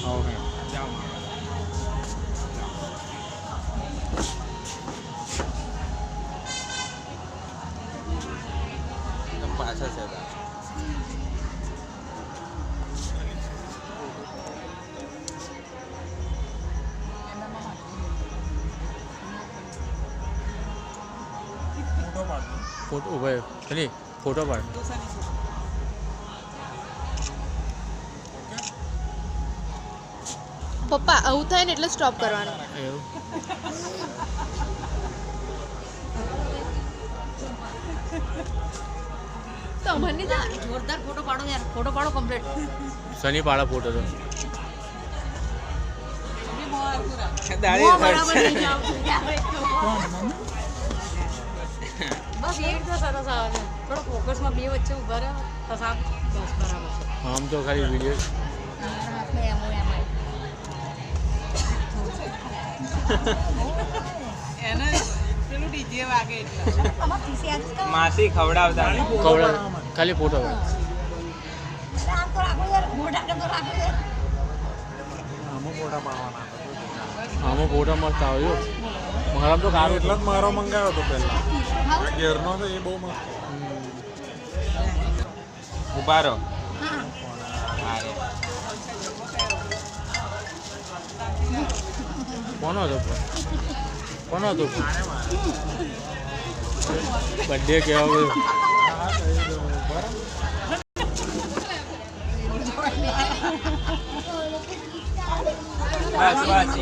Okay પાછા છે photo ભાઈ ચલી ફોટો પાડ પપ્પા આવું થાય ને એટલે સ્ટોપ કરવાનું. એવું તમને જોરદાર ફોટો પાડો યાર, ફોટો પાડો કમ્પ્લીટ. શનિ પાડા ફોટો તો બસ એ રીતે સરસ આવે છે. થોડો ફોકસમાં બે વચ્ચે ઉભા રહે તો સાબ બસ બરાબર છે. આમ તો ખાલી વિડીયો માસી ખવડાવતા ખાલી ફોટો પાડ આમાં ફોટો મસ્ત આવ્યો મારા તો કારો એટલો જ મારો મંગાવ્યો હતો પહેલા ઘેરનો છે એ બહુ મસ્ત ઉભા રહો કોનો હતો કોનો હતો બર્થડે કેવા બસ બસ